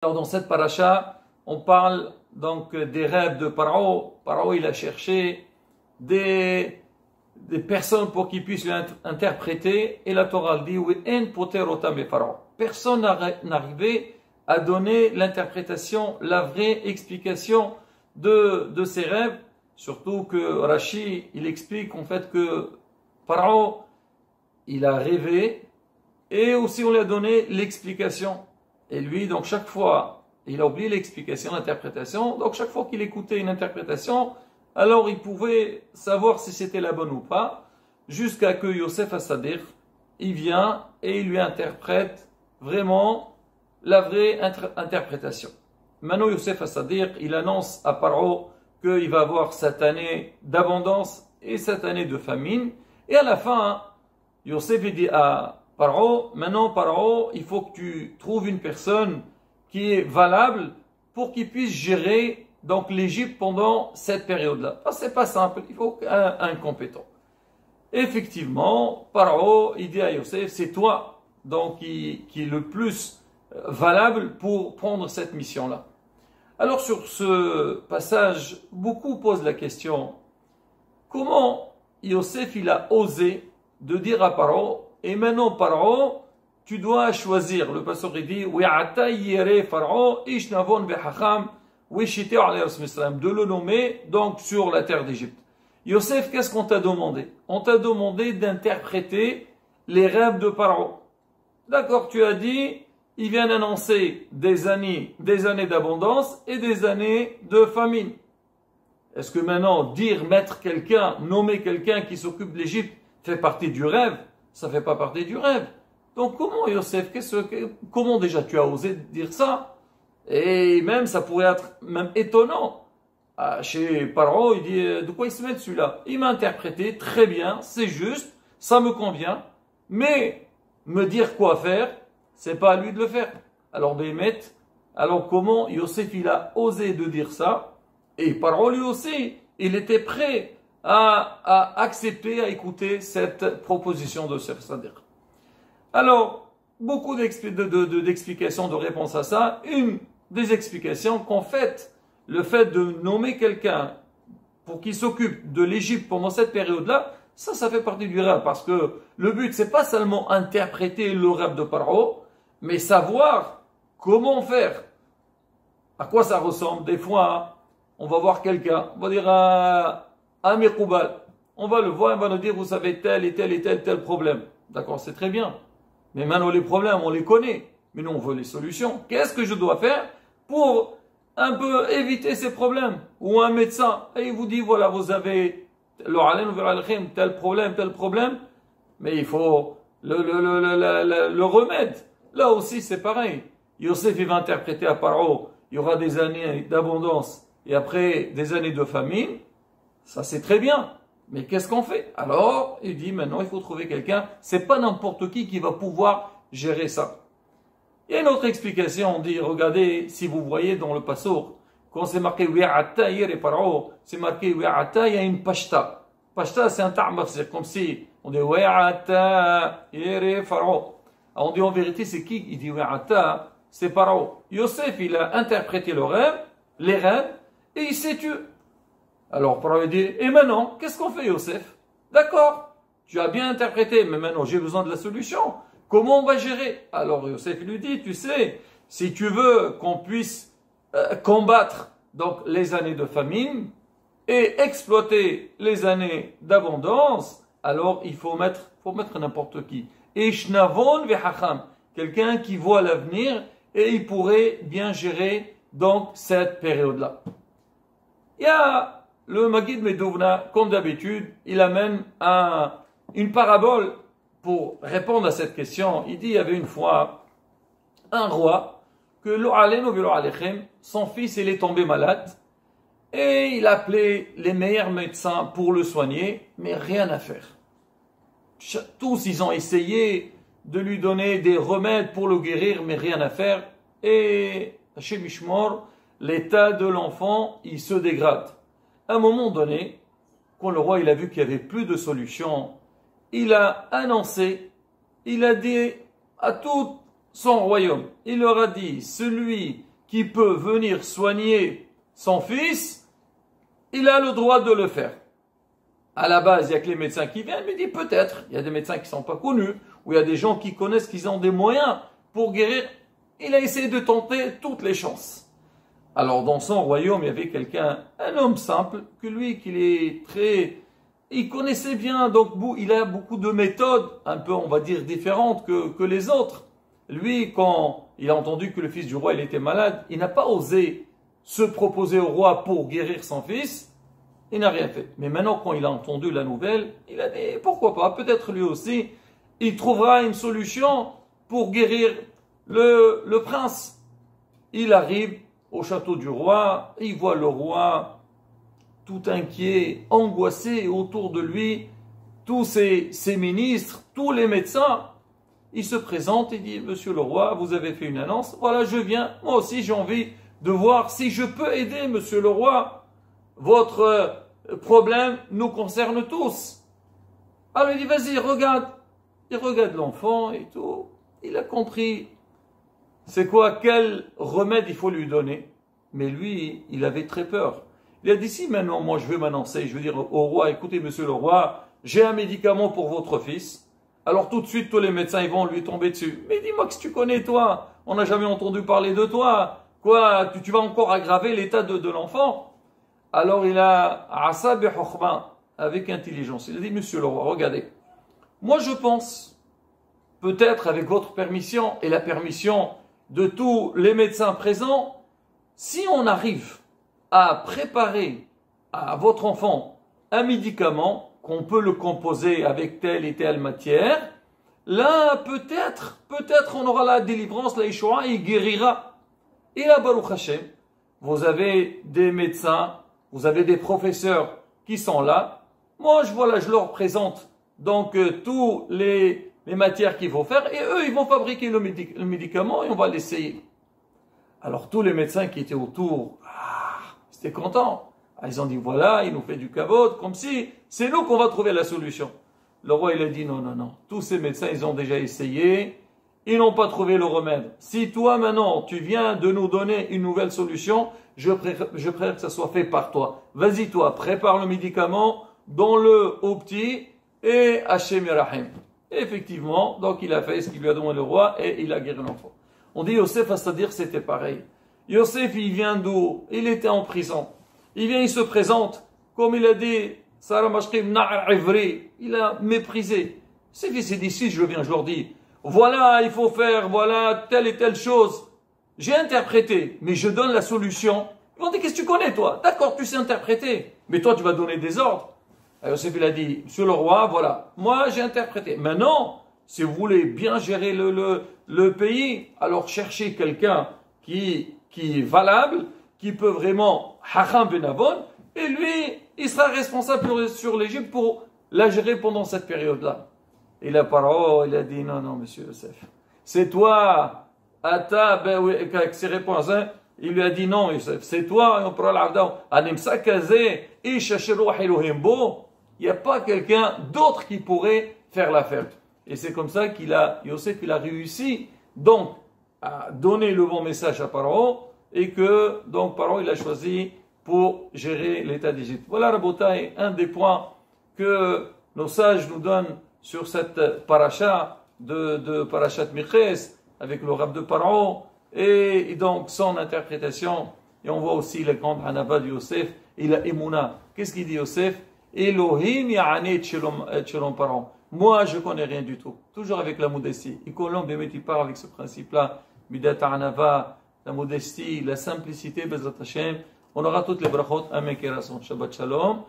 Alors dans cette paracha, on parle donc des rêves de Paro. Paro, il a cherché des personnes pour qu'ils puissent lui interpréter, et la Torah dit oui, en poter otam be Paro. Personne n'arrivait à donner l'interprétation, la vraie explication de ces rêves, surtout que Rashi, il explique en fait que Paro, il a rêvé, et aussi on lui a donné l'explication. Et lui, donc chaque fois, il a oublié l'explication, l'interprétation. Donc chaque fois qu'il écoutait une interprétation, alors il pouvait savoir si c'était la bonne ou pas, jusqu'à que Yosef Assadir, il vient et il lui interprète vraiment la vraie interprétation. Maintenant, Yosef Assadir, il annonce à Paro qu'il va avoir cette année d'abondance et cette année de famine. Et à la fin, Yosef dit à Paro, maintenant Paro, il faut que tu trouves une personne qui est valable pour qu'il puisse gérer donc l'Égypte pendant cette période-là. C'est pas simple, il faut un compétent. Effectivement, Paro, il dit à Yosef, c'est toi donc qui est le plus valable pour prendre cette mission-là. Alors sur ce passage, beaucoup posent la question, comment Yosef il a osé de dire à Paro, et maintenant, Paro, tu dois choisir. Le pasteur dit, de le nommer donc sur la terre d'Égypte. Yosef, qu'est-ce qu'on t'a demandé? On t'a demandé d'interpréter les rêves de Paro. D'accord, tu as dit, il vient d'annoncer des années d'abondance et des années de famine. Est-ce que maintenant, mettre quelqu'un, nommer quelqu'un qui s'occupe de l'Égypte fait partie du rêve? Ça ne fait pas partie du rêve. Donc comment Yosef, comment déjà tu as osé dire ça? Et même ça pourrait être même étonnant. Chez Paro, il dit de quoi il se met celui-là? Il m'a interprété très bien, c'est juste, ça me convient, mais me dire quoi faire, c'est pas à lui de le faire. Alors Béhémet, alors comment Yosef il a osé de dire ça? Et Paro lui aussi, il était prêt à accepter, à écouter cette proposition de Yosef Assadir. Alors, beaucoup d'explications, de réponses à ça. Une des explications qu'en fait, le fait de nommer quelqu'un pour qu'il s'occupe de l'Égypte pendant cette période-là, ça fait partie du rêve. Parce que le but, c'est pas seulement interpréter le rêve de Paro, mais savoir comment faire. À quoi ça ressemble? Des fois, on va voir quelqu'un, on va dire Amir Koubal, on va le voir, il va nous dire, vous savez, tel et tel et tel problème. D'accord, c'est très bien. Mais maintenant, les problèmes, on les connaît. Mais nous, on veut les solutions. Qu'est-ce que je dois faire pour un peu éviter ces problèmes? Ou un médecin, et il vous dit, voilà, vous avez tel problème, mais il faut le remède. Là aussi, c'est pareil. Yosef, il va interpréter à Paro, il y aura des années d'abondance et après des années de famine. Ça, c'est très bien. Mais qu'est-ce qu'on fait? Alors, il dit, maintenant, il faut trouver quelqu'un. C'est pas n'importe qui va pouvoir gérer ça. Il y a une autre explication. On dit, regardez, si vous voyez dans le passour, quand c'est marqué Wi'ata yere Paro, c'est marqué Wi'ata, il y a une pashta. Pashta, c'est un ta'maf, c'est comme si on dit Wi'ata yere Paro. On dit en vérité, c'est qui? Il dit Wi'ata, c'est Paro. Yosef, il a interprété les rêves, et il s'est tué. Alors, Paro dit, et maintenant, qu'est-ce qu'on fait, Yosef? D'accord, tu as bien interprété, mais maintenant, j'ai besoin de la solution. Comment on va gérer? Alors, Yosef lui dit, tu sais, si tu veux qu'on puisse combattre donc les années de famine et exploiter les années d'abondance, alors il faut mettre n'importe qui. Ishnavon vehacham, quelqu'un qui voit l'avenir et il pourrait bien gérer donc cette période-là. Il y a le Maguid Medovna, comme d'habitude, il amène une parabole pour répondre à cette question. Il dit, il y avait une fois un roi que son fils il est tombé malade et il a appelé les meilleurs médecins pour le soigner, mais rien à faire. Tous ils ont essayé de lui donner des remèdes pour le guérir, mais rien à faire. Et chez Mishmor, l'état de l'enfant il se dégrade. À un moment donné, quand le roi il a vu qu'il n'y avait plus de solution, il a annoncé, il a dit à tout son royaume, il leur a dit, celui qui peut venir soigner son fils, il a le droit de le faire. À la base, il n'y a que les médecins qui viennent, mais il dit peut-être, il y a des médecins qui ne sont pas connus, ou il y a des gens qui connaissent qu'ils ont des moyens pour guérir. Il a essayé de tenter toutes les chances. Alors dans son royaume, il y avait quelqu'un, un homme simple, que lui, il connaissait bien, donc il a beaucoup de méthodes, un peu on va dire différentes que les autres. Lui, quand il a entendu que le fils du roi il était malade, il n'a pas osé se proposer au roi pour guérir son fils, il n'a rien fait. Mais maintenant quand il a entendu la nouvelle, il a dit pourquoi pas, peut-être lui aussi, il trouvera une solution pour guérir le prince. Il arrive au château du roi, il voit le roi tout inquiet, angoissé autour de lui, tous ses ministres, tous les médecins. Il se présente et dit, monsieur le roi, vous avez fait une annonce, voilà je viens, moi aussi j'ai envie de voir si je peux aider monsieur le roi, votre problème nous concerne tous. Alors il dit, vas-y, regarde. Il regarde l'enfant et tout, il a compris c'est quoi, quel remède il faut lui donner. Mais lui, il avait très peur. Il a dit, si maintenant, moi je veux m'annoncer, je veux dire au roi, écoutez monsieur le roi, j'ai un médicament pour votre fils. Alors tout de suite, tous les médecins ils vont lui tomber dessus. Mais dis-moi que tu connais toi, on n'a jamais entendu parler de toi. Quoi, tu vas encore aggraver l'état de l'enfant. Alors il a, asab et hukhma, avec intelligence, il a dit, monsieur le roi, regardez, moi je pense, peut-être avec votre permission et la permission de tous les médecins présents, si on arrive à préparer à votre enfant un médicament, qu'on peut le composer avec telle et telle matière, là peut-être on aura la délivrance, la Yeshua, il guérira. Et là, Baruch Hashem, vous avez des médecins, vous avez des professeurs qui sont là. Moi, je leur présente donc tous les matières qu'il faut faire, et eux, ils vont fabriquer le médicament et on va l'essayer. Alors tous les médecins qui étaient autour, ils étaient contents. Ils ont dit, voilà, il nous fait du kavod, comme si c'est nous qu'on va trouver la solution. Le roi, il a dit, non, tous ces médecins, ils ont déjà essayé, ils n'ont pas trouvé le remède. Si toi, maintenant, tu viens de nous donner une nouvelle solution, je préfère que ça soit fait par toi. Vas-y, toi, prépare le médicament, donne-le au petit, et Hachem Yerahim. Et effectivement, donc il a fait ce qu'il lui a demandé le roi et il a guéri l'enfant. On dit Yosef, c'est-à-dire c'était pareil. Yosef, il vient d'où? Il était en prison. Il vient, il se présente, comme il a dit, Sarah Mashkim Na'ar Ivri, il a méprisé. Ses fils, il dit, si je viens, je leur dis, voilà, il faut faire, voilà, telle et telle chose. J'ai interprété, mais je donne la solution. Ils vont dire, qu'est-ce que tu connais, toi? D'accord, tu sais interpréter, mais toi, tu vas donner des ordres. Alors Yosef, il a dit, monsieur le roi, voilà, moi j'ai interprété. Maintenant, si vous voulez bien gérer le pays, alors cherchez quelqu'un qui est valable, qui peut vraiment, Hacham ben Avon, et lui, il sera responsable sur l'Égypte pour la gérer pendant cette période-là. Et la parole, il a dit, non, monsieur Yosef, c'est toi, Ata, avec ses réponses, hein, il lui a dit, non, Yosef, c'est toi, et on prend l'Avda, Animsa Kazé, Ishashiru Hilohimbo, il n'y a pas quelqu'un d'autre qui pourrait faire l'affaire. Et c'est comme ça Yosef, il a réussi, donc, à donner le bon message à Pharaon, et que, donc, Pharaon, il a choisi pour gérer l'état d'Égypte. Voilà, Rabotai, un des points que nos sages nous donnent sur cette paracha de Parashat Miches, avec le rab de Pharaon, et donc son interprétation. Et on voit aussi la grande Hanava de Yosef, et la Emouna. Qu'est-ce qu'il dit Yosef? Elohim ya'anit shalom Pharaon. Moi, je connais rien du tout. Toujours avec la modestie. Et Colomb, il part avec ce principe-là. Midat Hanava, la modestie, la simplicité, Bezat Hashem. On aura toutes les brachot. Amen, Shabbat Shalom.